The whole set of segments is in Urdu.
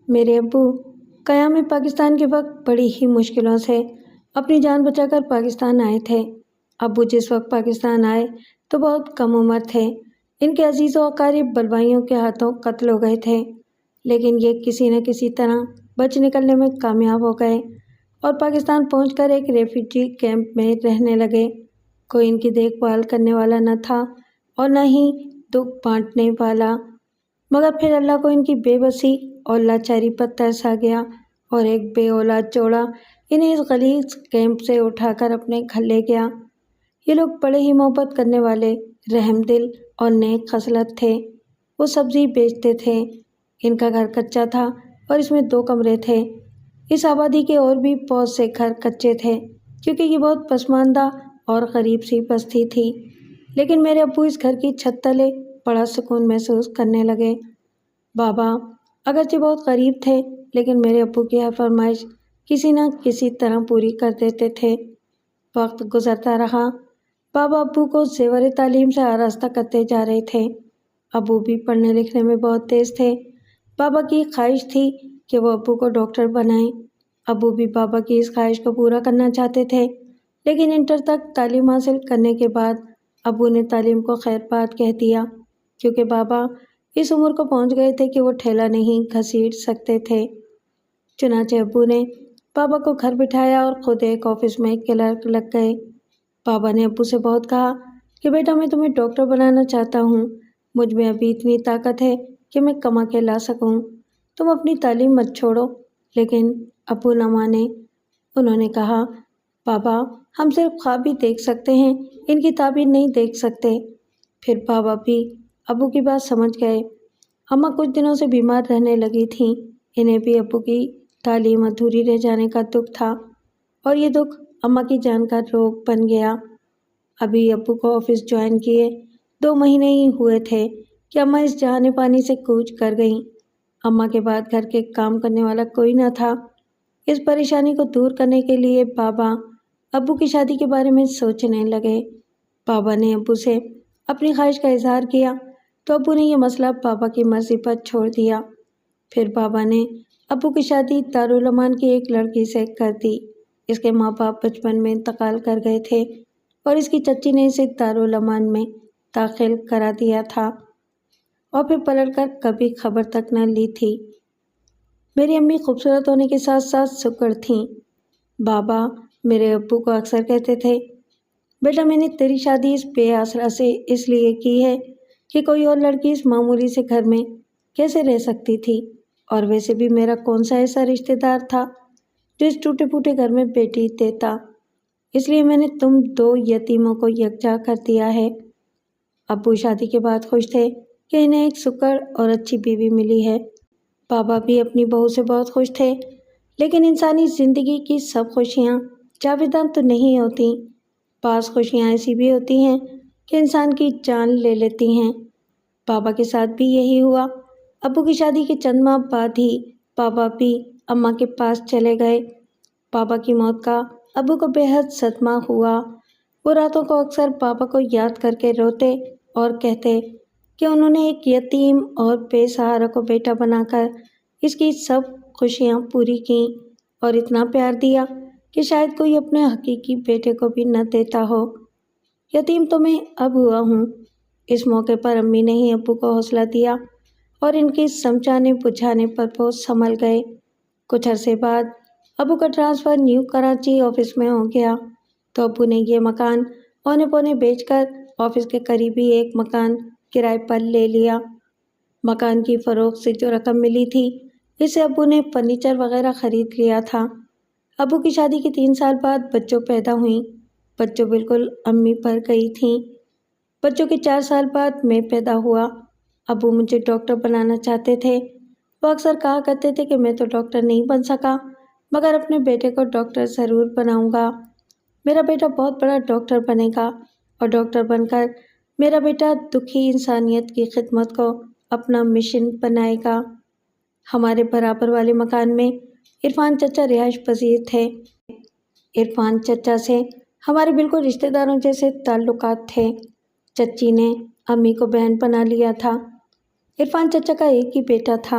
میرے ابو قیام پاکستان کے وقت بڑی ہی مشکلوں سے اپنی جان بچا کر پاکستان آئے تھے۔ ابو جس وقت پاکستان آئے تو بہت کم عمر تھے۔ ان کے عزیز و اقارب بلوائیوں کے ہاتھوں قتل ہو گئے تھے، لیکن یہ کسی نہ کسی طرح بچ نکلنے میں کامیاب ہو گئے اور پاکستان پہنچ کر ایک ریفیوجی کیمپ میں رہنے لگے۔ کوئی ان کی دیکھ بھال کرنے والا نہ تھا اور نہ ہی دکھ بانٹنے والا، مگر پھر اللہ کو ان کی بے بسی اور لاچاری پر ترس آ گیا اور ایک بے اولاد جوڑا انہیں اس غلیظ کیمپ سے اٹھا کر اپنے گھر لے گیا۔ یہ لوگ بڑے ہی محبت کرنے والے، رحم دل اور نیک خصلت تھے۔ وہ سبزی بیچتے تھے۔ ان کا گھر کچا تھا اور اس میں 2 کمرے تھے۔ اس آبادی کے اور بھی بہت سے گھر کچے تھے کیونکہ یہ بہت پسماندہ اور غریب سی بستی تھی، لیکن میرے ابو اس گھر کی چھت تلے بڑا سکون محسوس کرنے لگے۔ بابا اگرچہ بہت غریب تھے، لیکن میرے ابو کی ہر فرمائش کسی نہ کسی طرح پوری کر دیتے تھے۔ وقت گزرتا رہا۔ بابا ابو کو زیور تعلیم سے آراستہ کرتے جا رہے تھے۔ ابو بھی پڑھنے لکھنے میں بہت تیز تھے۔ بابا کی خواہش تھی کہ وہ ابو کو ڈاکٹر بنائیں۔ ابو بھی بابا کی اس خواہش کو پورا کرنا چاہتے تھے، لیکن انٹر تک تعلیم حاصل کرنے کے بعد ابو نے تعلیم کو خیر بات کہہ دیا، کیونکہ بابا اس عمر کو پہنچ گئے تھے کہ وہ ٹھیلا نہیں گھسیٹ سکتے تھے۔ چنانچہ ابو نے بابا کو گھر بٹھایا اور خود ایک آفس میں کلرک لگ گئے۔ بابا نے ابو سے بہت کہا کہ بیٹا میں تمہیں ڈاکٹر بنانا چاہتا ہوں، مجھ میں ابھی اتنی طاقت ہے کہ میں کما کے لا سکوں، تم اپنی تعلیم مت چھوڑو۔ لیکن ابو نہ مانے۔ انہوں نے کہا بابا ہم صرف خواب ہی دیکھ سکتے ہیں، ان کی تعبیر نہیں دیکھ سکتے۔ پھر بابا بھی ابو کی بات سمجھ گئے۔ اماں کچھ دنوں سے بیمار رہنے لگی تھیں۔ انہیں بھی ابو کی تعلیم ادھوری رہ جانے کا دکھ تھا اور یہ دکھ اماں کی جان کا روگ بن گیا۔ ابھی ابو کو آفس جوائن کیے 2 مہینے ہی ہوئے تھے کہ اماں اس جہان پانی سے کوچ کر گئیں۔ اماں کے بعد گھر کے کام کرنے والا کوئی نہ تھا۔ اس پریشانی کو دور کرنے کے لیے بابا ابو کی شادی کے بارے میں سوچنے لگے۔ بابا نے ابو سے اپنی خواہش کا اظہار کیا تو ابو نے یہ مسئلہ بابا کی مرضی پر چھوڑ دیا۔ پھر بابا نے ابو کی شادی دارالامان کی ایک لڑکی سے کر دی۔ اس کے ماں باپ بچپن میں انتقال کر گئے تھے اور اس کی چچی نے اسے دارالامان میں داخل کرا دیا تھا اور پھر پلٹ کر کبھی خبر تک نہ لی تھی۔ میری امی خوبصورت ہونے کے ساتھ ساتھ سکڑ تھیں۔ بابا میرے ابو کو اکثر کہتے تھے بیٹا میں نے تیری شادی اس بے آسرا سے اس لیے کی ہے کہ کوئی اور لڑکی اس معمولی سے گھر میں کیسے رہ سکتی تھی، اور ویسے بھی میرا کون سا ایسا رشتہ دار تھا جو اس ٹوٹے پھوٹے گھر میں بیٹی دیتا، اس لیے میں نے تم 2 یتیموں کو یکجا کر دیا ہے۔ ابو شادی کے بعد خوش تھے کہ انہیں ایک سکڑ اور اچھی بیوی ملی ہے۔ بابا بھی اپنی بہو سے بہت خوش تھے، لیکن انسانی زندگی کی سب خوشیاں جاویداں تو نہیں ہوتی۔ بعض خوشیاں ایسی بھی ہوتی ہیں کہ انسان کی جان لے لیتی ہیں۔ بابا کے ساتھ بھی یہی ہوا۔ ابو کی شادی کے چند ماہ بعد ہی بابا بھی اماں کے پاس چلے گئے۔ بابا کی موت کا ابو کو بے حد صدمہ ہوا۔ وہ راتوں کو اکثر بابا کو یاد کر کے روتے اور کہتے کہ انہوں نے ایک یتیم اور بے سہارا کو بیٹا بنا کر اس کی سب خوشیاں پوری کیں اور اتنا پیار دیا کہ شاید کوئی اپنے حقیقی بیٹے کو بھی نہ دیتا ہو۔ یتیم تو میں اب ہوا ہوں۔ اس موقع پر امی نے ہی ابو کو حوصلہ دیا اور ان کے سمجھانے بجھانے پر وہ سنبھل گئے۔ کچھ عرصے بعد ابو کا ٹرانسفر نیو کراچی آفس میں ہو گیا تو ابو نے یہ مکان اونے پونے بیچ کر آفس کے قریب ہی ایک مکان کرائے پر لے لیا۔ مکان کی فروخت سے جو رقم ملی تھی اس سے ابو نے فرنیچر وغیرہ خرید لیا تھا۔ ابو کی شادی کے 3 سال بعد بچوں پیدا ہوئیں۔ بچوں بالکل امی پر گئی تھیں۔ بچوں کے 4 سال بعد میں پیدا ہوا۔ ابو مجھے ڈاکٹر بنانا چاہتے تھے۔ وہ اکثر کہا کرتے تھے کہ میں تو ڈاکٹر نہیں بن سکا، مگر اپنے بیٹے کو ڈاکٹر ضرور بناؤں گا۔ میرا بیٹا بہت بڑا ڈاکٹر بنے گا اور ڈاکٹر بن کر میرا بیٹا دکھی انسانیت کی خدمت کو اپنا مشن بنائے گا۔ ہمارے برابر والے مکان میں عرفان چچا رہائش پذیر تھے۔ عرفان چچا سے ہمارے بالکل رشتہ داروں جیسے تعلقات تھے۔ چچی نے امی کو بہن بنا لیا تھا۔ عرفان چچا کا ایک ہی بیٹا تھا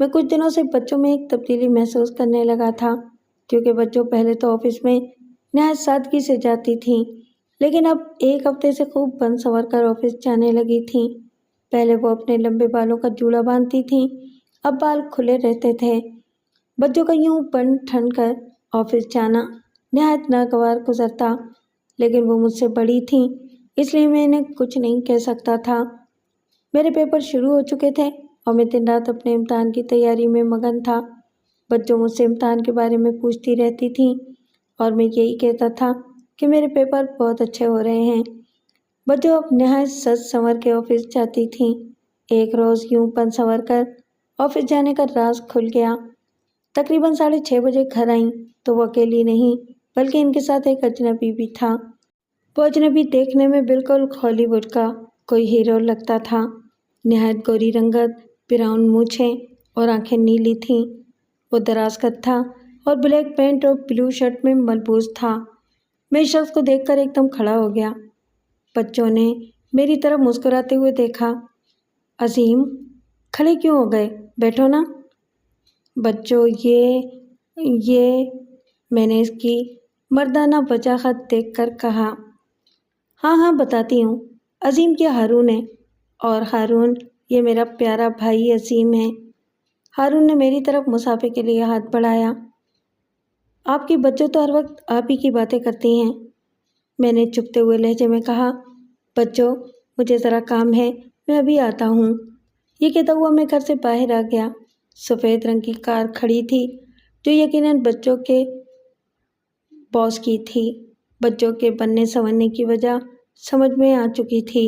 میں کچھ دنوں سے بچوں میں ایک تبدیلی محسوس کرنے لگا تھا، کیونکہ بچوں پہلے تو آفس میں نہایت سادگی سے جاتی تھیں، لیکن اب ایک ہفتے سے خوب بن سنور کر آفس جانے لگی تھیں۔ پہلے وہ اپنے لمبے بالوں کا جوڑا باندھتی تھیں، اب بال کھلے رہتے تھے۔ بچوں کا یوں بن ٹھن کر آفس جانا نہایت ناگوار گزرتا، لیکن وہ مجھ سے بڑی تھیں، اس لیے میں انہیں کچھ نہیں کہہ سکتا تھا۔ میرے پیپر شروع ہو چکے تھے اور میں دن رات اپنے امتحان کی تیاری میں مگن تھا۔ بچوں مجھ سے امتحان کے بارے میں پوچھتی رہتی تھیں اور میں یہی کہتا تھا کہ میرے پیپر بہت اچھے ہو رہے ہیں۔ بچوں اب نہایت سج سنور کے آفس جاتی تھیں۔ ایک روز یوں بن سنور کر آفس جانے کا راز کھل گیا۔ تقریباً 6:30 بجے گھر آئیں تو وہ اکیلی نہیں بلکہ ان کے ساتھ ایک اجنبی بھی تھا۔ وہ اجنبی دیکھنے میں بالکل ہالی ووڈ کا کوئی ہیرو لگتا تھا۔ نہایت گوری رنگت، براؤن مونچھیں اور آنکھیں نیلی تھیں۔ وہ دراز قد تھا اور بلیک پینٹ اور بلو شرٹ میں ملبوس تھا۔ میں اس شخص کو دیکھ کر ایک دم کھڑا ہو گیا۔ بچوں نے میری طرف مسکراتے ہوئے دیکھا۔ عظیم، کھڑے کیوں ہو گئے؟ بیٹھو نا۔ بچوں، یہ میں نے اس کی مردانہ وجاہت دیکھ کر کہا۔ ہاں بتاتی ہوں۔ عظیم کیا ہارون ہے، اور ہارون یہ میرا پیارا بھائی عظیم ہے۔ ہارون نے میری طرف مسافے کے لیے ہاتھ بڑھایا۔ آپ کی بچوں تو ہر وقت آپ ہی کی باتیں کرتی ہیں، میں نے چپتے ہوئے لہجے میں کہا۔ بچوں، مجھے ذرا کام ہے، میں ابھی آتا ہوں۔ یہ کہتا ہوا میں گھر سے باہر آ گیا۔ سفید رنگ کی کار کھڑی تھی جو یقیناً بچوں کے باس کی تھی۔ بچوں کے بننے سنورنے کی وجہ سمجھ میں آ چکی تھی۔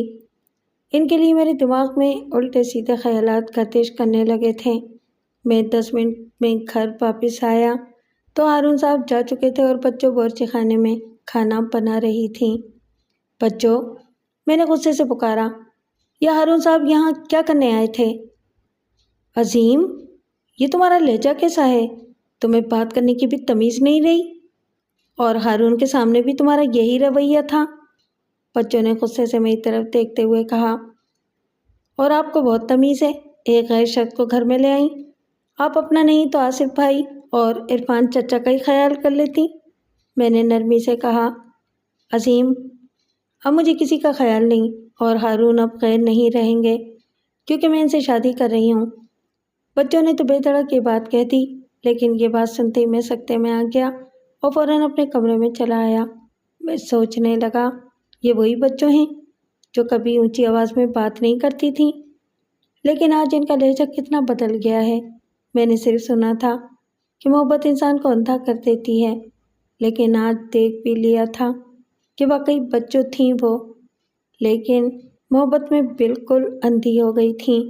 ان کے لیے میرے دماغ میں الٹے سیدھے خیالات گردش کرنے لگے تھے۔ میں 10 منٹ میں گھر واپس آیا تو ہارون صاحب جا چکے تھے اور بچوں باورچی خانے میں کھانا بنا رہی تھیں۔ بچوں، میں نے غصے سے پکارا، یہ ہارون صاحب یہاں کیا کرنے آئے تھے؟ عظیم، یہ تمہارا لہجہ کیسا ہے؟ تمہیں بات کرنے کی بھی تمیز نہیں رہی؟ اور ہارون کے سامنے بھی تمہارا یہی رویہ تھا؟ بچوں نے غصے سے میری طرف دیکھتے ہوئے کہا۔ اور آپ کو بہت تمیز ہے، ایک غیر شخص کو گھر میں لے آئیں۔ آپ اپنا نہیں تو آصف بھائی اور عرفان چچا کا ہی خیال کر لیتی، میں نے نرمی سے کہا۔ عظیم، اب مجھے کسی کا خیال نہیں، اور ہارون اب غیر نہیں رہیں گے کیونکہ میں ان سے شادی کر رہی ہوں۔ بچوں نے تو بے دھڑک یہ بات کہہ دی، لیکن یہ بات سنتے ہی میں سکتے میں آ گیا اور فوراً اپنے کمرے میں چلا آیا۔ میں سوچنے لگا، یہ وہی بچوں ہیں جو کبھی اونچی آواز میں بات نہیں کرتی تھیں، لیکن آج ان کا لہجہ کتنا بدل گیا ہے۔ میں نے صرف سنا تھا کہ محبت انسان کو اندھا کر دیتی ہے، لیکن آج دیکھ بھی لیا تھا کہ واقعی بچوں تھیں وہ، لیکن محبت میں بالکل اندھی ہو گئی تھیں۔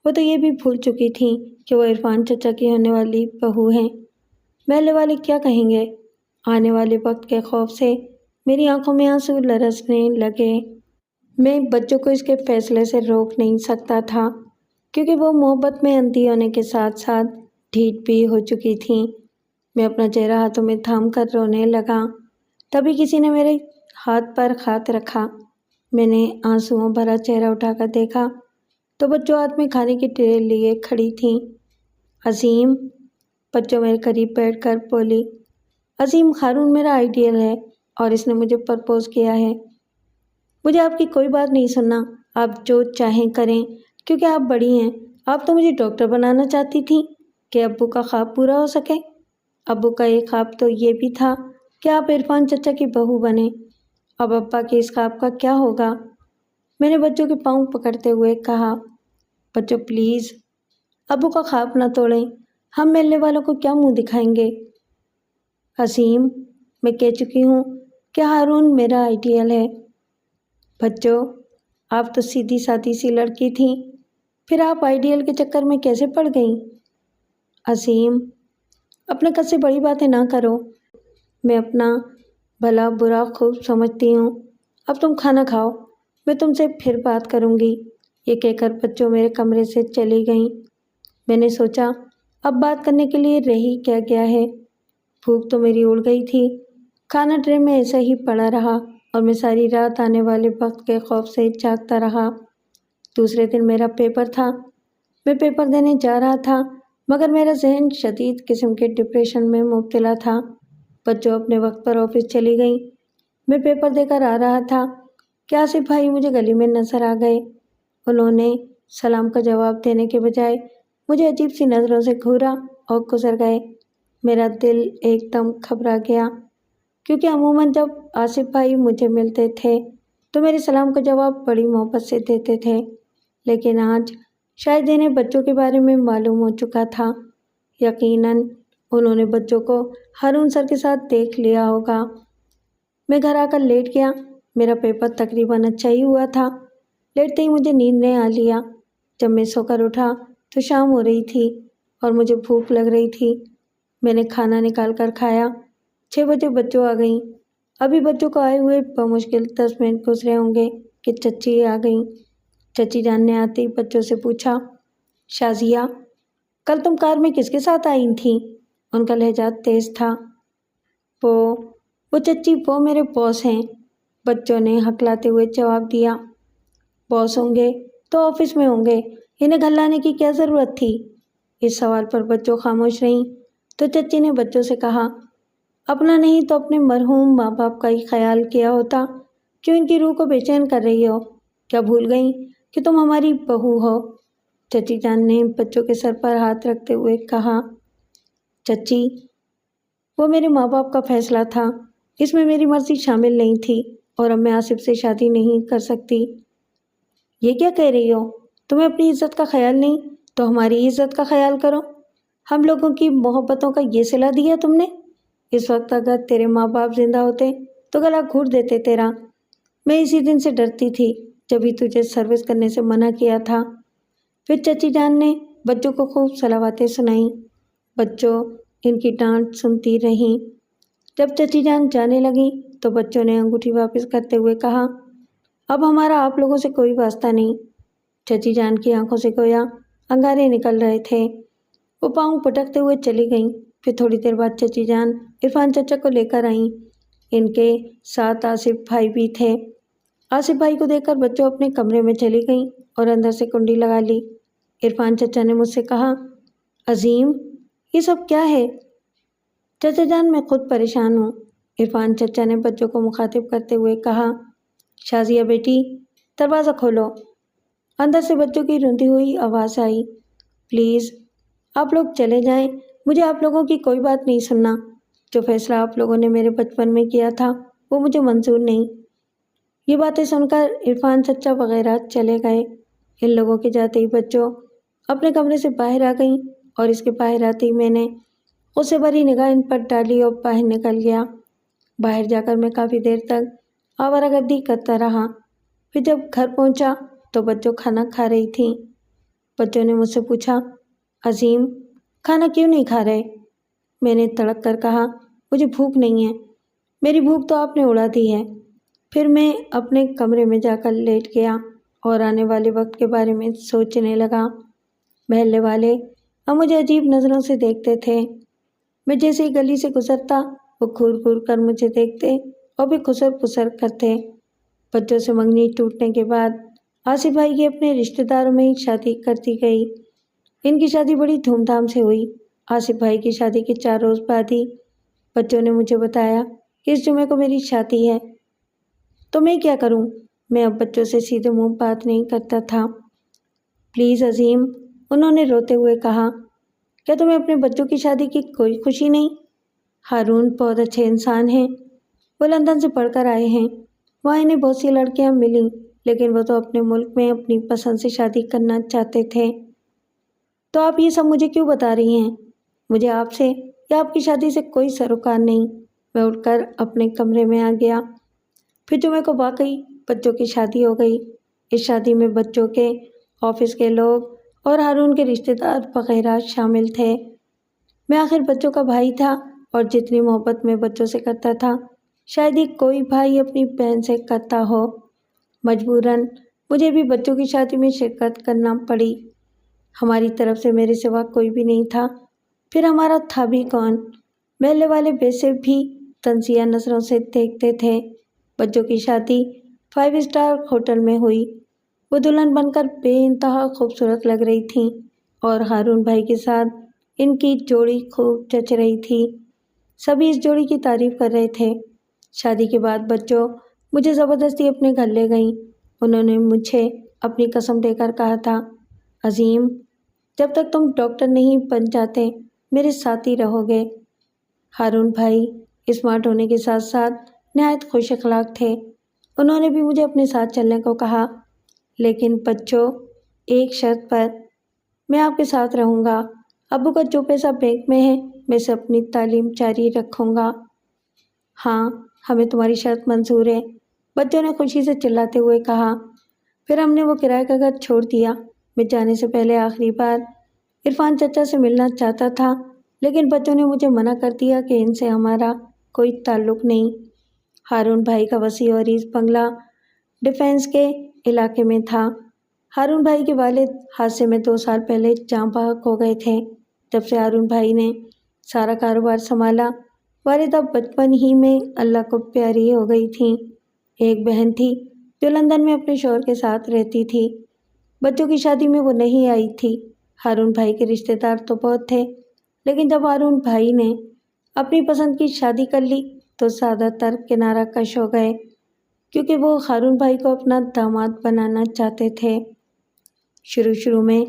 وہ تو یہ بھی بھول چکی تھیں کہ وہ عرفان چچا کی ہونے والی بہو ہیں۔ محلے والے کیا کہیں گے؟ آنے والے وقت کے خوف سے میری آنکھوں میں آنسو لرزنے لگے۔ میں بچوں کو اس کے فیصلے سے روک نہیں سکتا تھا، کیونکہ وہ محبت میں اندھی ہونے کے ساتھ ساتھ ڈھیٹ بھی ہو چکی تھیں۔ میں اپنا چہرہ ہاتھوں میں تھام کر رونے لگا۔ تبھی کسی نے میرے ہاتھ پر ہاتھ رکھا۔ میں نے آنسوؤں بھرا چہرہ اٹھا کر دیکھا تو بچوں ہاتھ میں کھانے کی ٹرے لیے کھڑی تھیں۔ عظیم، بچوں میرے قریب بیٹھ کر بولی۔ عظیم، ہارون میرا آئیڈیل ہے اور اس نے مجھے پرپوز کیا ہے۔ مجھے آپ کی کوئی بات نہیں سننا، آپ جو چاہیں کریں، کیونکہ آپ بڑی ہیں۔ آپ تو مجھے ڈاکٹر بنانا چاہتی تھیں کہ ابو کا خواب پورا ہو سکے۔ ابو کا ایک خواب تو یہ بھی تھا کہ آپ عرفان چچا کی بہو بنیں۔ اب ابا کے اس خواب کا کیا ہوگا؟ میں نے بچوں کے پاؤں پکڑتے ہوئے کہا۔ بچوں پلیز، ابو کا خواب نہ توڑیں، ہم ملنے والوں کو کیا منہ دکھائیں گے؟ عظیم، میں کہہ چکی ہوں کہ ہارون میرا آئیڈیل ہے۔ بچوں، آپ تو سیدھی سادی سی لڑکی تھیں، پھر آپ آئیڈیل کے چکر میں کیسے پڑ گئیں؟ عظیم، اپنے قد سے بڑی باتیں نہ کرو، میں اپنا بھلا برا خوب سمجھتی ہوں۔ اب تم کھانا کھاؤ، میں تم سے پھر بات کروں گی، یہ کہہ کر بچوں میرے کمرے سے چلی گئیں۔ میں نے سوچا اب بات کرنے کے لیے رہ ہی کیا گیا ہے، بھوک تو میری اڑ گئی تھی۔ کھانا ٹرے میں ایسا ہی پڑا رہا اور میں ساری رات آنے والے وقت کے خوف سے جاگتا رہا۔ دوسرے دن میرا پیپر تھا۔ میں پیپر دینے جا رہا تھا مگر میرا ذہن شدید قسم کے ڈپریشن میں مبتلا تھا۔ بچوں اپنے وقت پر آفس چلی گئیں۔ میں پیپر دے کر آ رہا تھا کہ آصف بھائی مجھے گلی میں نظر آ گئے۔ انہوں نے سلام کا جواب دینے کے بجائے مجھے عجیب سی نظروں سے گھورا اور گزر گئے۔ میرا دل ایک دم گھبرا گیا، کیونکہ عموماً جب آصف بھائی مجھے ملتے تھے تو میرے سلام کا جواب بڑی محبت سے دیتے تھے، لیکن آج شاید انہیں بچوں کے بارے میں معلوم ہو چکا تھا۔ یقیناً انہوں نے بچوں کو ہارون سر کے ساتھ دیکھ لیا ہوگا۔ میں گھر آ کر لیٹ گیا۔ میرا پیپر تقریباً اچھا ہی ہوا تھا۔ لیٹتے ہی مجھے نیند نے آ لیا۔ جب میں سو کر اٹھا تو شام ہو رہی تھی اور مجھے بھوک لگ رہی تھی۔ میں نے کھانا نکال کر کھایا۔ 6 بجے بچوں آ گئیں۔ ابھی بچوں کو آئے ہوئے بمشکل 10 منٹ گزرے ہوں گے کہ چچی آ گئیں۔ چچی جان نے آتے ہی بچوں سے پوچھا، شازیہ، کل تم کار میں کس کے ساتھ آئی تھیں؟ ان کا لہجہ تیز تھا۔ وہ چچی، وہ میرے باس ہیں، بچوں نے ہکلاتے ہوئے جواب دیا۔ باس ہوں گے تو آفس میں ہوں گے، انہیں گھر لانے کی کیا ضرورت تھی؟ اس سوال پر بچوں خاموش رہیں تو چچی نے بچوں سے کہا، اپنا نہیں تو اپنے مرحوم ماں باپ کا ہی خیال کیا ہوتا، کیوں ان کی روح کو بے چین کر رہی ہو؟ کیا بھول گئیں کہ تم ہماری بہو ہو؟ چچی جان نے بچوں کے سر پر ہاتھ رکھتے ہوئے کہا، چچی، وہ میرے ماں باپ کا فیصلہ تھا، اس میں میری مرضی شامل نہیں تھی، اور اب میں آصف سے شادی نہیں کر سکتی۔ یہ کیا کہہ رہی ہو؟ تمہیں اپنی عزت کا خیال نہیں تو ہماری عزت کا خیال کرو۔ ہم لوگوں کی محبتوں کا یہ صلہ دیا تم نے؟ اس وقت اگر تیرے ماں باپ زندہ ہوتے تو گلا گھونٹ دیتے تیرا۔ میں اسی دن سے ڈرتی تھی جب ہی تجھے سروس کرنے سے منع کیا تھا۔ پھر چچی جان نے بچوں کو خوب صلواتیں سنائیں۔ بچوں ان کی ڈانٹ سنتی رہیں۔ جب چچی جان جانے لگیں تو بچوں نے انگوٹھی واپس کرتے ہوئے کہا، اب ہمارا آپ لوگوں سے کوئی واسطہ نہیں۔ چچی جان کی آنکھوں سے گویا انگارے نکل رہے تھے۔ وہ پاؤں پٹکتے ہوئے چلی گئیں۔ پھر تھوڑی دیر بعد چچی جان عرفان چچا کو لے کر آئیں۔ ان کے ساتھ آصف بھائی بھی تھے۔ آصف بھائی کو دیکھ کر بچوں اپنے کمرے میں چلی گئیں اور اندر سے کنڈی لگا لی۔ عرفان چچا نے مجھ سے کہا، عظیم، یہ سب کیا ہے؟ چچا جان، میں خود پریشان ہوں۔ عرفان چچا نے بچوں کو مخاطب کرتے ہوئے کہا، شازیہ بیٹی، دروازہ کھولو۔ اندر سے بچوں کی روندی ہوئی آواز آئی، پلیز آپ لوگ چلے جائیں، مجھے آپ لوگوں کی کوئی بات نہیں سننا۔ جو فیصلہ آپ لوگوں نے میرے بچپن میں کیا تھا وہ مجھے منظور نہیں۔ یہ باتیں سن کر عرفان چچا وغیرہ چلے گئے۔ ان لوگوں کے جاتے ہی بچوں اپنے کمرے سے باہر آ گئیں اور اس کے باہر آتے ہی میں نے غصے بھری نگاہ ان پر ڈالی اور باہر نکل گیا۔ باہر جا کر میں کافی دیر تک آوارہ گردی کرتا رہا۔ پھر جب گھر پہنچا تو بچوں کھانا کھا رہی تھیں۔ بچوں نے مجھ سے پوچھا، عظیم، کھانا کیوں نہیں کھا رہے؟ میں نے تڑک کر کہا، مجھے بھوک نہیں ہے۔ میری بھوک تو آپ نے اڑا دی ہے۔ پھر میں اپنے کمرے میں جا کر لیٹ گیا اور آنے والے وقت کے بارے میں سوچنے لگا۔ محلے والے اب مجھے عجیب نظروں سے دیکھتے تھے۔ میں جیسے ہی گلی سے گزرتا وہ گھور گھور کر مجھے دیکھتے اور بھی خسر پسر کرتے۔ بچوں سے منگنی ٹوٹنے کے بعد آصف بھائی کی اپنے رشتہ داروں میں ہی شادی کر دی گئی۔ ان کی شادی بڑی دھوم دھام سے ہوئی۔ آصف بھائی کی شادی کے 4 روز بعد ہی بچوں نے مجھے بتایا کہ اس جمعے کو میری شادی ہے۔ تو میں کیا کروں؟ میں اب بچوں سے سیدھے منہ بات نہیں کرتا تھا۔ پلیز عظیم، انہوں نے روتے ہوئے کہا، کیا تمہیں اپنے بچوں کی شادی کی کوئی خوشی نہیں؟ ہارون بہت اچھے انسان ہیں۔ وہ لندن سے پڑھ کر آئے ہیں۔ وہاں انہیں بہت سی لڑکیاں ملیں، لیکن وہ تو اپنے ملک میں اپنی پسند سے شادی کرنا چاہتے تھے۔ تو آپ یہ سب مجھے کیوں بتا رہی ہیں؟ مجھے آپ سے یا آپ کی شادی سے کوئی سروکار نہیں۔ میں اٹھ کر اپنے کمرے میں آ گیا۔ پھر جمعے کو واقعی بچوں کی شادی ہو گئی۔ اس شادی میں بچوں کے آفس کے لوگ اور ہارون کے رشتہ دار وغیرہ شامل تھے۔ میں آخر بچوں کا بھائی تھا اور جتنی محبت میں بچوں سے کرتا تھا شاید ہی کوئی بھائی اپنی بہن سے کرتا ہو۔ مجبوراً مجھے بھی بچوں کی شادی میں شرکت کرنا پڑی۔ ہماری طرف سے میرے سوا کوئی بھی نہیں تھا، پھر ہمارا تھا بھی کون؟ محلے والے ویسے بھی تنزیہ نظروں سے دیکھتے تھے۔ بچوں کی شادی 5 اسٹار ہوٹل میں ہوئی۔ وہ دلہن بن کر بے انتہا خوبصورت لگ رہی تھیں اور ہارون بھائی کے ساتھ ان کی جوڑی خوب جچ رہی تھی۔ سبھی اس جوڑی کی تعریف کر رہے تھے۔ شادی کے بعد بچوں مجھے زبردستی اپنے گھر لے گئیں۔ انہوں نے مجھے اپنی قسم دے کر کہا تھا، عظیم، جب تک تم ڈاکٹر نہیں بن جاتے میرے ساتھ ہی رہو گے۔ ہارون بھائی اسمارٹ ہونے کے ساتھ ساتھ نہایت خوش اخلاق تھے۔ انہوں نے بھی مجھے اپنے ساتھ چلنے کو کہا، لیکن بچوں ایک شرط پر، میں آپ کے ساتھ رہوں گا۔ ابو کا جو پیسہ بینک میں ہے میں سے اپنی تعلیم جاری رکھوں گا۔ ہاں، ہمیں تمہاری شرط منظور ہے، بچوں نے خوشی سے چلاتے ہوئے کہا۔ پھر ہم نے وہ کرایہ کا گھر چھوڑ دیا۔ میں جانے سے پہلے آخری بار عرفان چچا سے ملنا چاہتا تھا، لیکن بچوں نے مجھے منع کر دیا کہ ان سے ہمارا کوئی تعلق نہیں۔ ہارون بھائی کا وسیع و عریض بنگلہ ڈیفینس کے علاقے میں تھا۔ ہارون بھائی کے والد حادثے میں 2 سال پہلے جاں بحق ہو گئے تھے۔ جب سے ہارون بھائی نے سارا کاروبار سنبھالا، والدہ بچپن ہی میں اللہ کو پیاری ہو گئی تھیں۔ ایک بہن تھی جو لندن میں اپنے شوہر کے ساتھ رہتی تھی۔ بچوں کی شادی میں وہ نہیں آئی تھی۔ ہارون بھائی کے رشتہ دار تو بہت تھے، لیکن جب ہارون بھائی نے اپنی پسند کی شادی کر لی تو زیادہ تر کنارہ کش ہو گئے، کیونکہ وہ ہارون بھائی کو اپنا داماد بنانا چاہتے تھے۔ شروع میں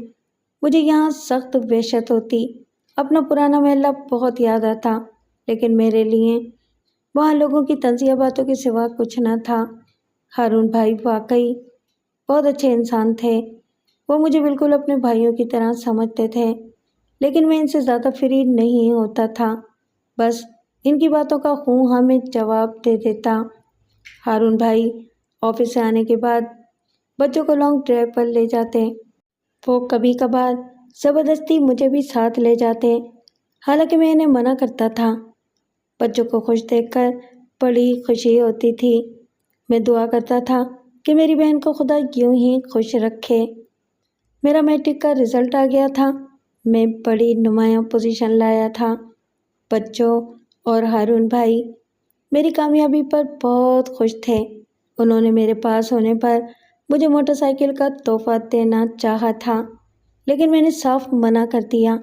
مجھے یہاں سخت وحشت ہوتی، اپنا پرانا محلہ بہت یاد آتا، لیکن میرے لیے وہاں لوگوں کی طنزیہ باتوں کے سوا کچھ نہ تھا۔ ہارون بھائی واقعی بہت اچھے انسان تھے۔ وہ مجھے بالکل اپنے بھائیوں کی طرح سمجھتے تھے، لیکن میں ان سے زیادہ فری نہیں ہوتا تھا، بس ان کی باتوں کا ہوں ہاں میں جواب دے دیتا۔ ہارون بھائی آفس سے آنے کے بعد بچوں کو لانگ ڈرائیو پر لے جاتے۔ وہ کبھی کبھار زبردستی مجھے بھی ساتھ لے جاتے، حالانکہ میں انہیں منع کرتا تھا۔ بچوں کو خوش دیکھ کر بڑی خوشی ہوتی تھی۔ میں دعا کرتا تھا کہ میری بہن کو خدا یوں ہی خوش رکھے۔ میرا میٹرک کا رزلٹ آ گیا تھا۔ میں بڑی نمایاں پوزیشن لایا تھا۔ بچوں اور ہارون بھائی میری کامیابی پر بہت خوش تھے۔ انہوں نے میرے پاس ہونے پر مجھے موٹر سائیکل کا تحفہ دینا چاہا تھا، لیکن میں نے صاف منع کر دیا۔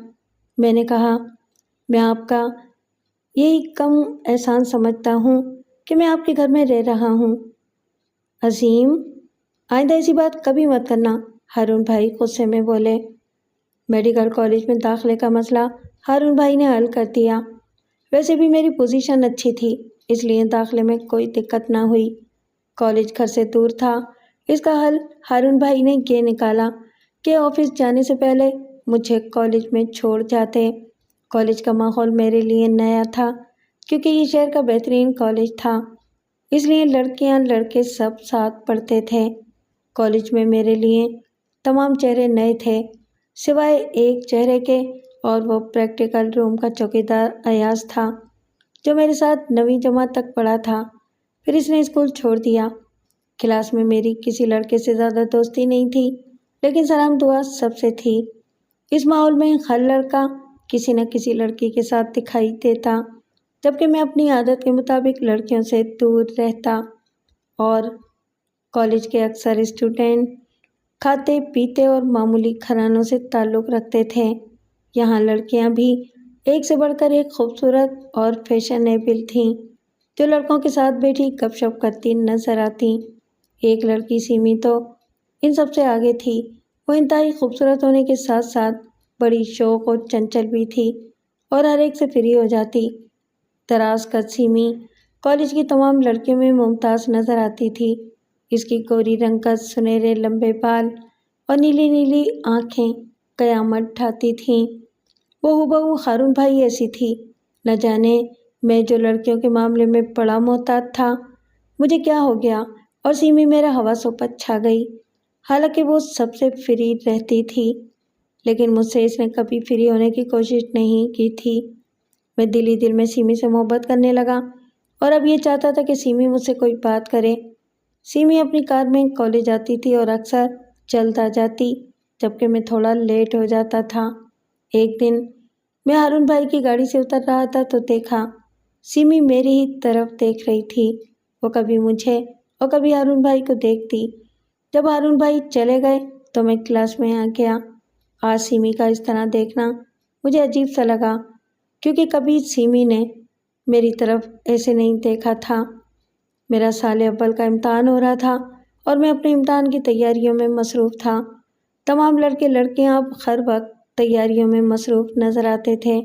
میں نے کہا، میں آپ کا یہی کم احسان سمجھتا ہوں کہ میں آپ کے گھر میں رہ رہا ہوں۔ عظیم، آئندہ ایسی بات کبھی مت کرنا، ہارون بھائی غصے میں بولے۔ میڈیکل کالج میں داخلے کا مسئلہ ہارون بھائی نے حل کر دیا۔ ویسے بھی میری پوزیشن اچھی تھی، اس لیے داخلے میں کوئی دقت نہ ہوئی۔ کالج گھر سے دور تھا، اس کا حل ہارون بھائی نے یہ نکالا کہ آفس جانے سے پہلے مجھے کالج میں چھوڑ جاتے۔ کالج کا ماحول میرے لیے نیا تھا، کیونکہ یہ شہر کا بہترین کالج تھا، اس لیے لڑکیاں لڑکے سب ساتھ پڑھتے تھے۔ کالج میں میرے لیے تمام چہرے نئے تھے، سوائے ایک چہرے کے، اور وہ پریکٹیکل روم کا چوکیدار ایاز تھا، جو میرے ساتھ 9ویں جماعت تک پڑھا تھا، پھر اس نے اسکول چھوڑ دیا۔ کلاس میں میری کسی لڑکے سے زیادہ دوستی نہیں تھی، لیکن سلام دعا سب سے تھی۔ اس ماحول میں ہر لڑکا کسی نہ کسی لڑکی کے ساتھ دکھائی دیتا، جبکہ میں اپنی عادت کے مطابق لڑکیوں سے دور رہتا، اور کالج کے اکثر اسٹوڈنٹ کھاتے پیتے اور معمولی گھرانوں سے تعلق رکھتے تھے۔ یہاں لڑکیاں بھی ایک سے بڑھ کر ایک خوبصورت اور فیشنیبل تھیں، جو لڑکوں کے ساتھ بیٹھی گپ شپ کرتی نظر آتیں۔ ایک لڑکی سیمی تو ان سب سے آگے تھی۔ وہ انتہائی خوبصورت ہونے کے ساتھ ساتھ بڑی شوق اور چنچل بھی تھی، اور ہر ایک سے فری ہو جاتی۔ دراز قد سیمی کالج کی تمام لڑکیوں میں ممتاز نظر آتی تھی۔ اس کی گوری رنگت، سنہرے لمبے بال اور نیلی نیلی آنکھیں قیامت ڈھاتی تھیں۔ وہ ہبہو ہارون بھائی ایسی تھی۔ نہ جانے میں جو لڑکیوں کے معاملے میں بڑا محتاط تھا، مجھے کیا ہو گیا اور سیمی میرا حواسوں پر چھا گئی۔ حالانکہ وہ سب سے فری رہتی تھی، لیکن مجھ سے اس نے کبھی فری ہونے کی کوشش نہیں کی تھی۔ میں دل ہی دل میں سیمی سے محبت کرنے لگا، اور اب یہ چاہتا تھا کہ سیمی مجھ سے کوئی بات کرے۔ سیمی اپنی کار میں کالج آتی تھی اور اکثر جلد آ جاتی، جبکہ میں تھوڑا لیٹ ہو جاتا تھا۔ ایک دن میں ہارون بھائی کی گاڑی سے اتر رہا تھا تو دیکھا سیمی میری ہی طرف دیکھ رہی تھی۔ وہ کبھی مجھے اور کبھی ہارون بھائی کو دیکھتی۔ جب ہارون بھائی چلے گئے تو میں کلاس میں آ گیا۔ آج سیمی کا اس طرح دیکھنا مجھے عجیب سا لگا کیونکہ کبھی سیمی نے میری طرف ایسے نہیں دیکھا تھا۔ میرا سال اول کا امتحان ہو رہا تھا اور میں اپنے امتحان کی تیاریوں میں مصروف تھا۔ تمام لڑکے لڑکیاں اب ہر وقت تیاریوں میں مصروف نظر آتے تھے۔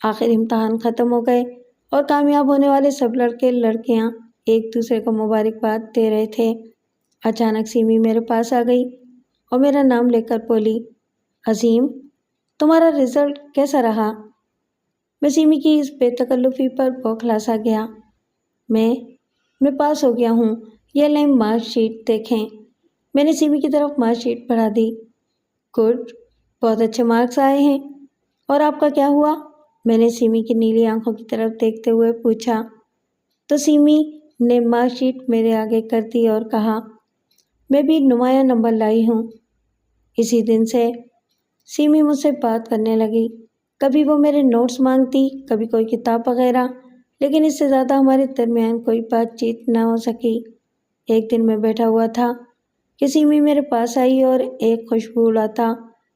آخر امتحان ختم ہو گئے اور کامیاب ہونے والے سب لڑکے لڑکیاں ایک دوسرے کو مبارکباد دے رہے تھے۔ اچانک سیمی میرے پاس آ گئی اور میرا نام لے کر بولی، عظیم، تمہارا رزلٹ کیسا رہا؟ میں سیمی کی اس بے تکلفی پر بوکھلا سا گیا۔ میں پاس ہو گیا ہوں، یہ لیں مارک شیٹ دیکھیں۔ میں نے سیمی کی طرف مارک شیٹ بڑھا دی۔ گڈ، بہت اچھے مارکس آئے ہیں۔ اور آپ کا کیا ہوا؟ میں نے سیمی کی نیلی آنکھوں کی طرف دیکھتے ہوئے پوچھا تو سیمی نے مارک شیٹ میرے آگے کر دی اور کہا، میں بھی نمایاں نمبر لائی ہوں۔ اسی دن سے سیمی مجھ سے بات کرنے لگی۔ کبھی وہ میرے نوٹس مانگتی، کبھی کوئی کتاب وغیرہ، لیکن اس سے زیادہ ہمارے درمیان کوئی بات چیت نہ ہو سکی۔ ایک دن میں بیٹھا ہوا تھا کہ سیمی میرے پاس آئی اور ایک خوشبو اڑاتا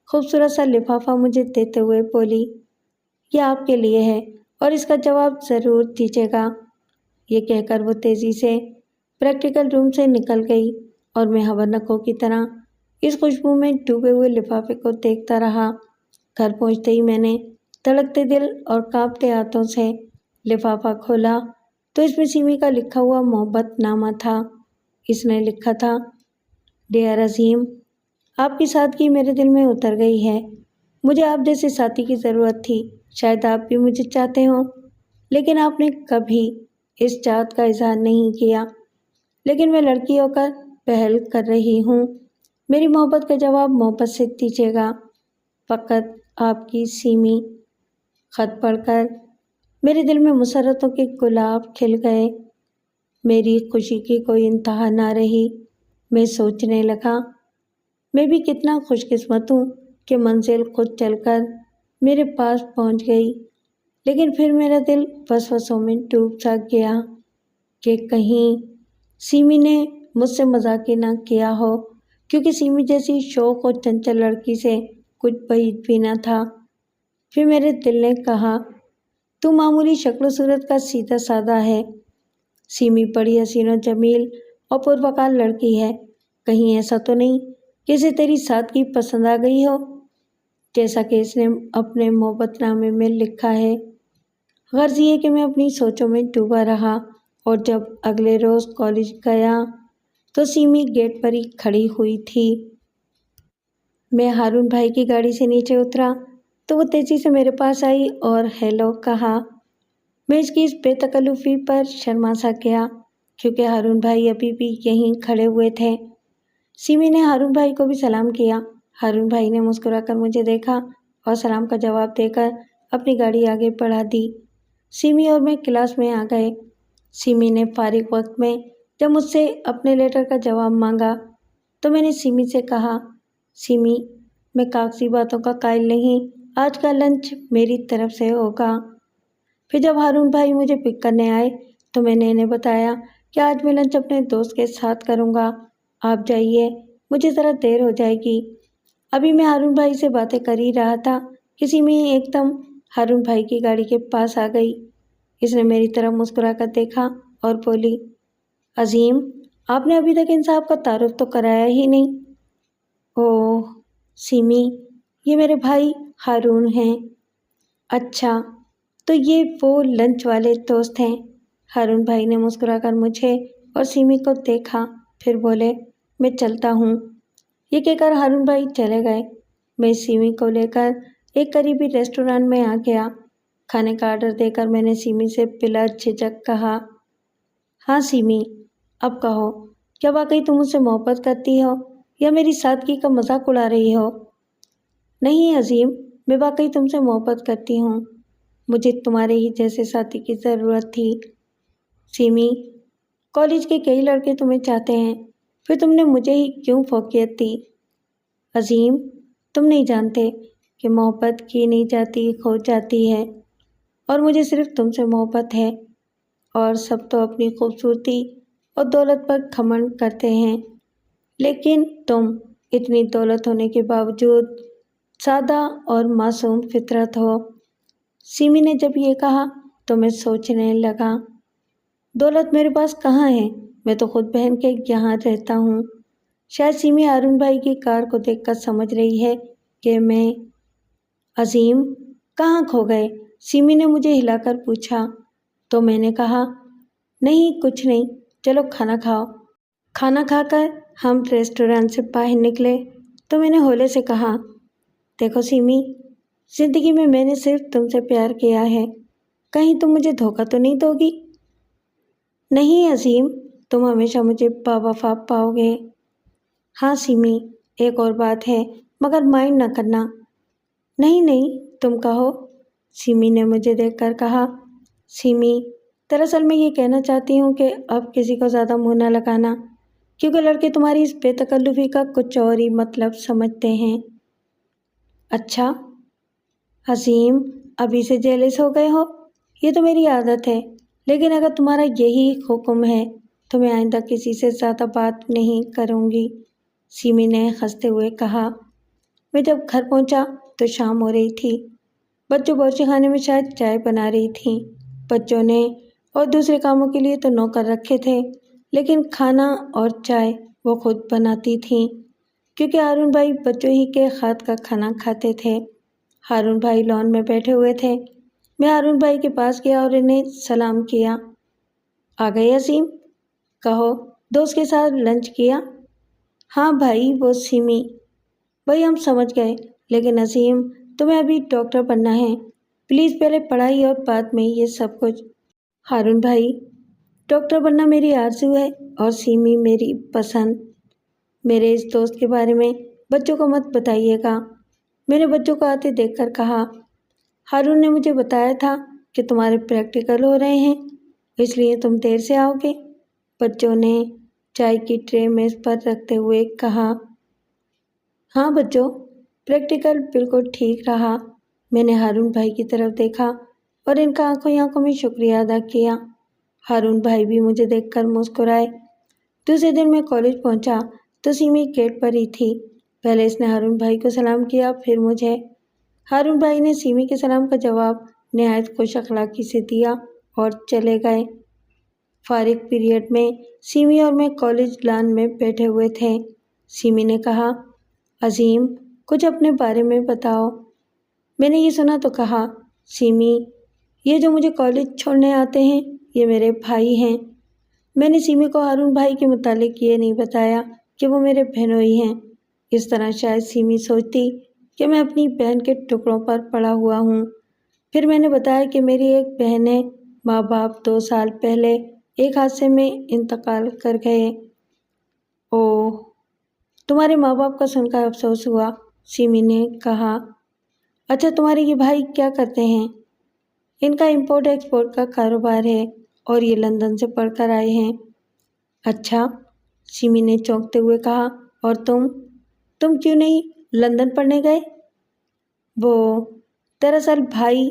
خوبصورت سا لفافہ مجھے دیتے ہوئے بولی، یہ آپ کے لیے ہے اور اس کا جواب ضرور دیجیے گا۔ یہ کہہ کر وہ تیزی سے پریکٹیکل روم سے نکل گئی اور میں خبرنکوں کی طرح اس خوشبو میں ڈوبے ہوئے لفافے کو دیکھتا رہا۔ گھر پہنچتے ہی میں نے دھڑکتے دل اور کانپتے ہاتھوں سے لفافہ کھولا تو اس میں سیمی کا لکھا ہوا محبت نامہ تھا۔ اس نے لکھا تھا، ڈیئر عظیم، آپ کی سادگی میرے دل میں اتر گئی ہے۔ مجھے آپ جیسے ساتھی کی ضرورت تھی، شاید آپ بھی مجھے چاہتے ہوں، لیکن آپ نے کبھی اس چاہت کا اظہار نہیں کیا۔ لیکن میں لڑکی ہو کر پہل کر رہی ہوں، میری محبت کا جواب محبت سے دیجیے گا۔ فقط آپ کی سیمی۔ خط پڑھ کر میرے دل میں مسرتوں کے گلاب کھل گئے۔ میری خوشی کی کوئی انتہا نہ رہی۔ میں سوچنے لگا، میں بھی کتنا خوش قسمت ہوں کہ منزل خود چل کر میرے پاس پہنچ گئی۔ لیکن پھر میرا دل وسوسوں میں ڈوب سا گیا کہ کہیں سیمی نے مجھ سے مذاق نہ کیا ہو، کیونکہ سیمی جیسی شوق اور چنچل لڑکی سے کچھ بعید بھی نہ تھا۔ پھر میرے دل نے کہا، تو معمولی شکل و صورت کا سیدھا سادہ ہے، سیمی بڑی حسین و جمیل اور پروقار لڑکی ہے، کہیں ایسا تو نہیں کہ اسے تیری سادگی پسند آ گئی ہو، جیسا کہ اس نے اپنے محبت نامے میں لکھا ہے۔ غرض یہ کہ میں اپنی سوچوں میں ڈوبا رہا اور جب اگلے روز کالج گیا تو سیمی گیٹ پر ہی کھڑی ہوئی تھی۔ میں ہارون بھائی کی گاڑی سے نیچے اترا تو وہ تیزی سے میرے پاس آئی اور ہیلو کہا۔ میں اس کی اس بے تکلفی پر شرما سا گیا کیونکہ ہارون بھائی ابھی بھی یہیں کھڑے ہوئے تھے۔ سیمی نے ہارون بھائی کو بھی سلام کیا۔ ہارون بھائی نے مسکرا کر مجھے دیکھا اور سلام کا جواب دے کر اپنی گاڑی آگے بڑھا دی۔ سیمی اور میں کلاس میں آ گئے۔ سیمی نے فارغ وقت میں جب مجھ سے اپنے لیٹر کا جواب مانگا تو میں نے سیمی سے کہا، سیمی، میں کاغذی باتوں کا قائل نہیں، آج کا لنچ میری طرف سے ہوگا۔ پھر جب ہارون بھائی مجھے پک کرنے آئے تو میں نے انہیں بتایا کہ آج میں لنچ اپنے دوست کے ساتھ کروں گا، آپ جائیے، مجھے ذرا دیر ہو جائے گی۔ ابھی میں ہارون بھائی سے باتیں کر ہی رہا تھا کہ سیمی ایک دم ہارون بھائی کی گاڑی کے پاس آ گئی۔ اس نے میری طرف مسکرا کر دیکھا اور بولی، عظیم، آپ نے ابھی تک ان صاحب کا تعارف تو کرایا ہی نہیں۔ اوہ سیمی، یہ میرے بھائی ہارون ہیں۔ اچھا، تو یہ وہ لنچ والے دوست ہیں۔ ہارون بھائی نے مسکرا کر مجھے اور سیمی کو دیکھا، پھر بولے، میں چلتا ہوں۔ یہ کہہ کر ہارون بھائی چلے گئے۔ میں سیمی کو لے کر ایک قریبی ریسٹورانٹ میں آ گیا۔ کھانے کا آرڈر دے کر میں نے سیمی سے بلا جھجک کہا، ہاں سیمی، اب کہو، کیا واقعی تم مجھ سے محبت کرتی ہو یا میری سادگی کا مذاق اڑا رہی ہو؟ نہیں عظیم، میں واقعی تم سے محبت کرتی ہوں، مجھے تمہارے ہی جیسے ساتھی کی ضرورت تھی۔ سیمی، کالج کے کئی لڑکے تمہیں چاہتے ہیں، پھر تم نے مجھے ہی کیوں فوقیت دی؟ عظیم، تم نہیں جانتے کہ محبت کی نہیں جاتی، کھو جاتی ہے، اور مجھے صرف تم سے محبت ہے، اور سب تو اپنی خوبصورتی اور دولت پر گھمنڈ کرتے ہیں، لیکن تم اتنی دولت ہونے کے باوجود سادہ اور معصوم فطرت ہو۔ سیمی نے جب یہ کہا تو میں سوچنے لگا، دولت میرے پاس کہاں ہے؟ میں تو خود بہن کے یہاں رہتا ہوں۔ شاید سیمی ہارون بھائی کی کار کو دیکھ کر سمجھ رہی ہے کہ میں… عظیم کہاں کھو گئے؟ سیمی نے مجھے ہلا کر پوچھا تو میں نے کہا، نہیں کچھ نہیں، چلو کھانا کھاؤ۔ کھانا کھا کر ہم ریسٹورانٹ سے باہر نکلے تو میں نے ہولے سے کہا، دیکھو سیمی، زندگی میں نے صرف تم سے پیار کیا ہے، کہیں تم مجھے دھوکہ تو نہیں دو گی؟ نہیں عظیم، تم ہمیشہ مجھے باوفا پاؤ گے۔ ہاں سیمی، ایک اور بات ہے مگر مائنڈ نہ کرنا۔ نہیں نہیں، تم کہو، سیمی نے مجھے دیکھ کر کہا۔ سیمی، دراصل میں یہ کہنا چاہتی ہوں کہ اب کسی کو زیادہ منہ نہ لگانا، کیونکہ لڑکے تمہاری اس بے تکلفی کا کچھ اور ہی مطلب سمجھتے ہیں۔ اچھا عظیم، ابھی سے جیلس ہو گئے ہو؟ یہ تو میری عادت ہے، لیکن اگر تمہارا یہی حکم ہے تو میں آئندہ کسی سے زیادہ بات نہیں کروں گی، سیمی نے ہنستے ہوئے کہا۔ میں جب گھر پہنچا تو شام ہو رہی تھی۔ بچوں باورچی خانے میں شاید چائے بنا رہی تھیں۔ بچوں نے اور دوسرے کاموں کے لیے تو نوکر رکھے تھے، لیکن کھانا اور چائے وہ خود بناتی تھیں، کیونکہ ہارون بھائی بچوں ہی کے ہاتھ کا کھانا کھاتے تھے۔ ہارون بھائی لان میں بیٹھے ہوئے تھے۔ میں ہارون بھائی کے پاس گیا اور انہیں سلام کیا۔ آ گئے عظیم؟ کہو، دوست کے ساتھ لنچ کیا؟ ہاں بھائی، وہ سیمی۔ بھائی ہم سمجھ گئے، لیکن عظیم تمہیں ابھی ڈاکٹر بننا ہے، پلیز پہلے پڑھائی اور بعد میں یہ سب کچھ۔ ہارون بھائی، ڈاکٹر بننا میری آرزو ہے اور سیمی میری پسند۔ میرے اس دوست کے بارے میں بچوں کو مت بتائیے گا، میں نے بچوں کو آتے دیکھ کر کہا۔ ہارون نے مجھے بتایا تھا کہ تمہارے پریکٹیکل ہو رہے ہیں، اس لیے تم دیر سے آؤ گے، بچوں نے چائے کی ٹرے میز پر رکھتے ہوئے کہا۔ ہاں بچوں، پریکٹیکل بالکل ٹھیک رہا، میں نے ہارون بھائی کی طرف دیکھا اور ان کا آنکھوں ہی آنکھوں میں شکریہ ادا کیا۔ ہارون بھائی بھی مجھے دیکھ کر مسکرائے۔ دوسرے دن میں کالج پہنچا تو سیمی گیٹ پر ہی تھی۔ پہلے اس نے ہارون بھائی کو سلام کیا، پھر مجھے۔ ہارون بھائی نے سیمی کے سلام کا جواب نہایت خوش اخلاقی سے دیا اور چلے گئے۔ فارغ پیریڈ میں سیمی اور میں کالج لان میں بیٹھے ہوئے تھے۔ سیمی نے کہا، عظیم کچھ اپنے بارے میں بتاؤ۔ میں نے یہ سنا تو کہا، سیمی، یہ جو مجھے کالج چھوڑنے آتے ہیں یہ میرے بھائی ہیں۔ میں نے سیمی کو ہارون بھائی کے متعلق یہ نہیں بتایا کہ وہ میرے بہنوئی ہیں، اس طرح شاید سیمی سوچتی کہ میں اپنی بہن کے ٹکڑوں پر پڑا ہوا ہوں۔ پھر میں نے بتایا کہ میری ایک بہن ہے، ماں باپ 2 سال پہلے ایک حادثے میں انتقال کر گئے۔ اوہ، تمہارے ماں باپ کا سن کر افسوس ہوا، سیمی نے کہا۔ اچھا، تمہارے یہ بھائی کیا کرتے ہیں؟ ان کا امپورٹ ایکسپورٹ کا کاروبار ہے اور یہ لندن سے پڑھ کر آئے ہیں۔ اچھا، سیمی نے چونکتے ہوئے کہا، اور تم کیوں نہیں لندن پڑھنے گئے؟ وہ دراصل بھائی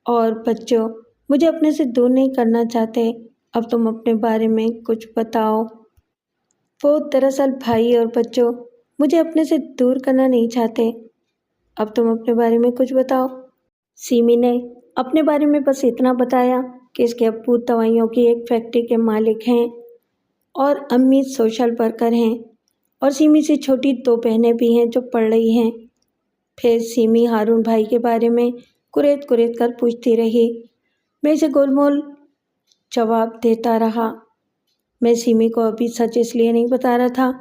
اور بچوں مجھے اپنے سے دور نہیں کرنا چاہتے، اب تم اپنے بارے میں کچھ بتاؤ۔ وہ دراصل بھائی اور بچوں مجھے اپنے سے دور کرنا نہیں چاہتے، اب تم اپنے بارے میں کچھ بتاؤ۔ سیمی نے اپنے بارے میں بس اتنا بتایا کہ اس کے ابو دوائیوں کی ایک فیکٹری کے مالک ہیں اور امی سوشل ورکر ہیں، اور سیمی سے چھوٹی 2 بہنیں بھی ہیں جو پڑھ رہی ہیں۔ پھر سیمی ہارون بھائی کے بارے میں کریت کر پوچھتی رہی۔ میں اسے گول مول جواب دیتا رہا۔ میں سیمی کو ابھی سچ اس لیے نہیں بتا رہا تھا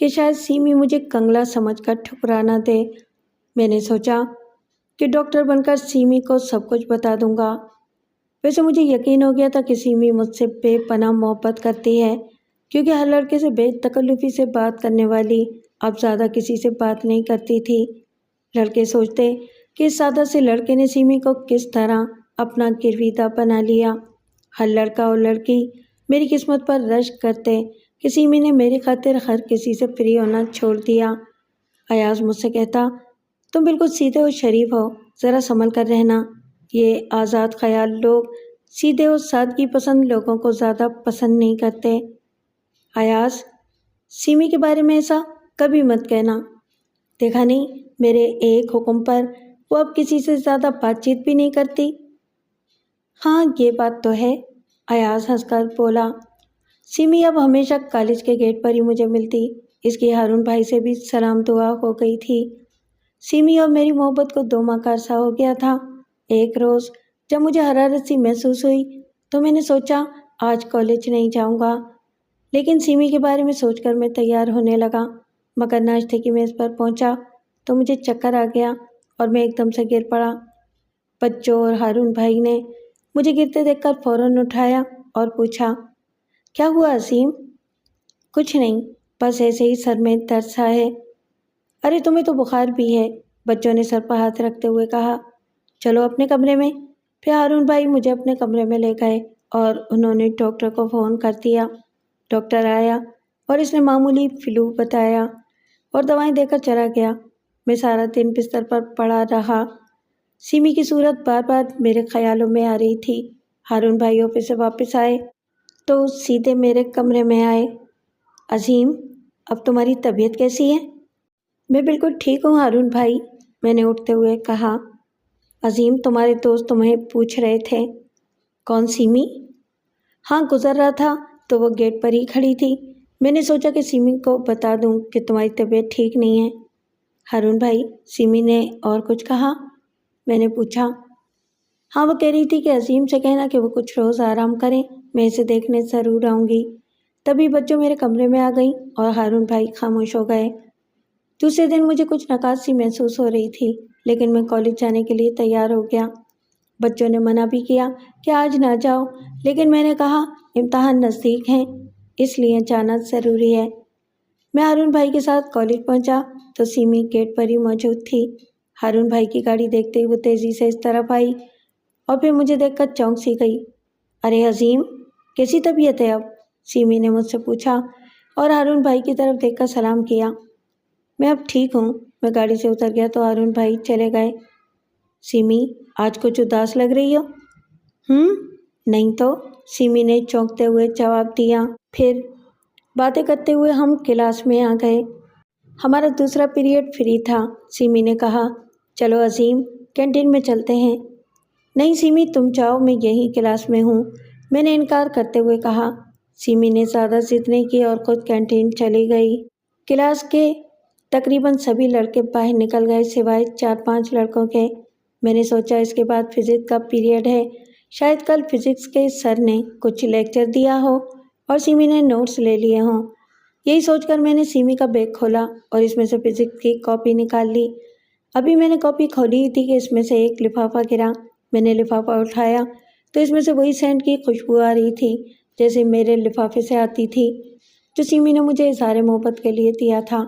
کہ شاید سیمی مجھے کنگلا سمجھ کر ٹھکرا نہ دے۔ میں نے سوچا کہ ڈاکٹر بن کر سیمی کو سب کچھ بتا دوں گا۔ ویسے مجھے یقین ہو گیا تھا کہ سیمی مجھ سے بے پناہ محبت کرتی ہے، کیونکہ ہر لڑکے سے بے تکلفی سے بات کرنے والی اب زیادہ کسی سے بات نہیں کرتی تھی۔ لڑکے سوچتے کہ اس سادہ سے لڑکے نے سیمی کو کس طرح اپنا گرویدہ بنا لیا۔ ہر لڑکا اور لڑکی میری قسمت پر رشک کرتے کہ سیمی نے میری خاطر ہر کسی سے فری ہونا چھوڑ دیا۔ ایاز مجھ سے کہتا، تم بالکل سیدھے اور شریف ہو، ذرا سنبھل کر رہنا، یہ آزاد خیال لوگ سیدھے اور سادگی پسند لوگوں کو زیادہ پسند نہیں کرتے۔ ایاز، سیمی کے بارے میں ایسا کبھی مت کہنا، دیکھا نہیں میرے ایک حکم پر وہ اب کسی سے زیادہ بات چیت بھی نہیں کرتی؟ ہاں یہ بات تو ہے، ایاز ہنس کر بولا۔ سیمی اب ہمیشہ کالج کے گیٹ پر ہی مجھے ملتی، اس کی ہارون بھائی سے بھی سلام دعا ہو گئی تھی۔ سیمی اور میری محبت کو 2 ماہ کا عرصہ ہو گیا تھا۔ ایک روز جب مجھے حرارت سی محسوس ہوئی تو میں نے سوچا آج کالج نہیں جاؤں گا، لیکن سیمی کے بارے میں سوچ کر میں تیار ہونے لگا، مگر ناشتے کی میز پر پہنچا تو مجھے چکر آ گیا اور میں ایک دم سے گر پڑا۔ بچوں اور ہارون بھائی نے مجھے گرتے دیکھ کر فوراً اٹھایا اور پوچھا، کیا ہوا عظیم؟ کچھ نہیں، بس ایسے ہی سر میں درد سا ہے۔ ارے تمہیں تو بخار بھی ہے، بچوں نے سر پر ہاتھ رکھتے ہوئے کہا۔ چلو اپنے کمرے میں۔ پھر ہارون بھائی مجھے اپنے کمرے میں لے گئے اور انہوں نے ڈاکٹر کو فون کر دیا۔ ڈاکٹر آیا اور اس نے معمولی فلو بتایا اور دوائیں دے کر چلا گیا۔ میں سارا دن بستر پر پڑا رہا۔ سیمی کی صورت بار بار میرے خیالوں میں آ رہی تھی۔ ہارون بھائی آفس سے واپس آئے تو سیدھے میرے کمرے میں آئے۔ عظیم، اب تمہاری طبیعت کیسی ہے؟ میں بالکل ٹھیک ہوں ہارون بھائی، میں نے اٹھتے ہوئے کہا۔ عظیم، تمہارے دوست تمہیں پوچھ رہے تھے۔ کون، سیمی؟ ہاں، گزر رہا تھا تو وہ گیٹ پر ہی کھڑی تھی۔ میں نے سوچا کہ سیمی کو بتا دوں کہ تمہاری طبیعت ٹھیک نہیں ہے۔ ہارون بھائی، سیمی نے اور کچھ کہا؟ میں نے پوچھا۔ ہاں، وہ کہہ رہی تھی کہ عظیم سے کہنا کہ وہ کچھ روز آرام کریں، میں اسے دیکھنے ضرور آؤں گی۔ تبھی بچوں میرے کمرے میں آ گئیں اور ہارون بھائی خاموش ہو گئے۔ دوسرے دن مجھے کچھ نکاس سی محسوس ہو رہی تھی، لیکن میں کالج جانے کے لیے تیار ہو گیا۔ بچوں نے منع بھی کیا کہ آج نہ جاؤ، لیکن میں نے کہا امتحان نزدیک ہیں، اس لیے جانا ضروری ہے۔ میں ہارون بھائی کے ساتھ کالج پہنچا تو سیمی گیٹ پر ہی موجود تھی۔ ہارون بھائی کی گاڑی دیکھتے ہی وہ تیزی سے اس طرف آئی اور پھر مجھے دیکھ کر چونک سی گئی۔ ارے عظیم، کیسی طبیعت ہے اب؟ سیمی نے مجھ سے پوچھا اور ہارون بھائی کی طرف دیکھ کر سلام کیا۔ میں اب ٹھیک ہوں، میں گاڑی سے اتر گیا تو ہارون بھائی چلے گئے۔ سیمی، آج کچھ اداس لگ رہی ہو؟ نہیں تو، سیمی نے چونکتے ہوئے جواب دیا۔ پھر باتیں کرتے ہوئے ہم کلاس میں آ گئے۔ ہمارا دوسرا پیریڈ فری تھا۔ سیمی نے کہا، چلو عظیم، کینٹین میں چلتے ہیں۔ نہیں سیمی، تم جاؤ، میں یہیں کلاس میں ہوں، میں نے انکار کرتے ہوئے کہا۔ سیمی نے زیادہ ضد نہیں کی اور خود کینٹین چلی گئی۔ کلاس کے تقریباً سبھی لڑکے باہر نکل گئے سوائے 4-5 لڑکوں کے۔ میں نے سوچا اس کے بعد فزکس کا پیریڈ ہے، شاید کل فزکس کے سر نے کچھ لیکچر دیا ہو اور سیمی نے نوٹس لے لیے ہوں۔ یہی سوچ کر میں نے سیمی کا بیگ کھولا اور اس میں سے فزکس کی کاپی نکال لی۔ ابھی میں نے کاپی کھولی ہی تھی کہ اس میں سے ایک لفافہ گرا۔ میں نے لفافہ اٹھایا تو اس میں سے وہی سینٹ کی خوشبو آ رہی تھی جیسے میرے لفافے سے آتی تھی، جو سیمی نے مجھے اظہار محبت کے لیے دیا تھا۔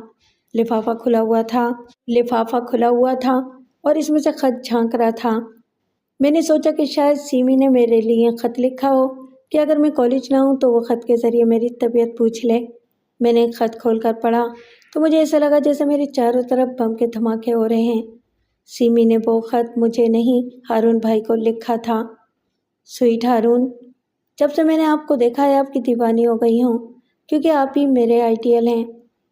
لفافہ کھلا ہوا تھا اور اس میں سے خط جھانک رہا تھا۔ میں نے سوچا کہ شاید سیمی نے میرے لیے خط لکھا ہو کہ اگر میں کالج نہ ہوں تو وہ خط کے ذریعے میری طبیعت پوچھ لے۔ میں نے خط کھول کر پڑھا تو مجھے ایسا لگا جیسے میرے چاروں طرف بم کے دھماکے ہو رہے ہیں۔ سیمی نے وہ خط مجھے نہیں، ہارون بھائی کو لکھا تھا۔ سویٹ ہارون، جب سے میں نے آپ کو دیکھا ہے آپ کی دیوانی ہو گئی ہوں، کیونکہ آپ ہی میرے آئیڈیل ہیں۔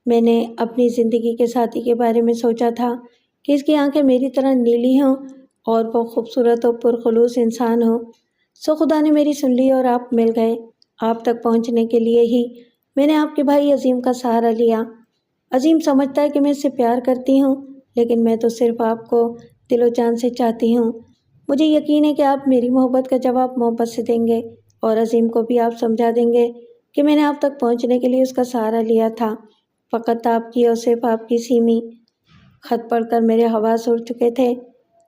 میں نے اپنی زندگی کے ساتھی کے بارے میں سوچا تھا کہ اس کی آنکھیں میری طرح نیلی ہوں اور وہ خوبصورت و پرخلوص انسان ہو۔ سو خدا نے میری سن لی اور آپ مل گئے۔ آپ تک پہنچنے کے لیے ہی میں نے آپ کے بھائی عظیم کا سہارا لیا۔ عظیم سمجھتا ہے کہ میں اس سے پیار کرتی ہوں، لیکن میں تو صرف آپ کو دل و جان سے چاہتی ہوں۔ مجھے یقین ہے کہ آپ میری محبت کا جواب محبت سے دیں گے اور عظیم کو بھی آپ سمجھا دیں گے کہ میں نے آپ تک پہنچنے کے لیے اس کا سہارا لیا تھا، فقط آپ کی اور صرف آپ کی سیمی۔ خط پڑھ کر میرے حواس اڑ چکے تھے۔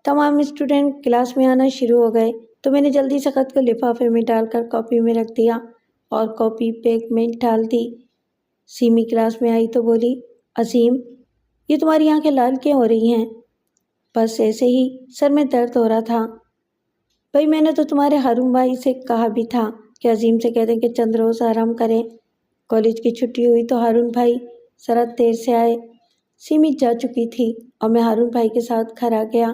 تمام اسٹوڈنٹ کلاس میں آنا شروع ہو گئے تو میں نے جلدی سے خط کو لفافے میں ڈال کر کاپی میں رکھ دیا اور کاپی بیگ میں ڈال دی۔ سیمی کلاس میں آئی تو بولی، عظیم، یہ تمہاری آنکھیں لال کیوں ہو رہی ہیں؟ بس ایسے ہی، سر میں درد ہو رہا تھا۔ بھائی میں نے تو تمہارے ہارون بھائی سے کہا بھی تھا کہ عظیم سے کہہ دیں کہ چند روز آرام کریں۔ کالج کی چھٹی ہوئی تو ہارون بھائی ذرا دیر سے آئے۔ سیمی جا چکی تھی اور میں ہارون بھائی کے ساتھ گھر آ گیا۔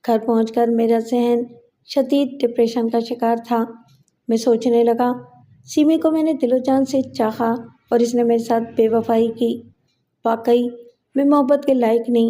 گھر پہنچ کر میرا ذہن شدید ڈپریشن کا شکار تھا۔ میں سوچنے لگا، سیمی کو میں نے دل و جان سے چاہا اور اس نے میرے ساتھ بے وفائی کی۔ واقعی میں محبت کے لائق نہیں،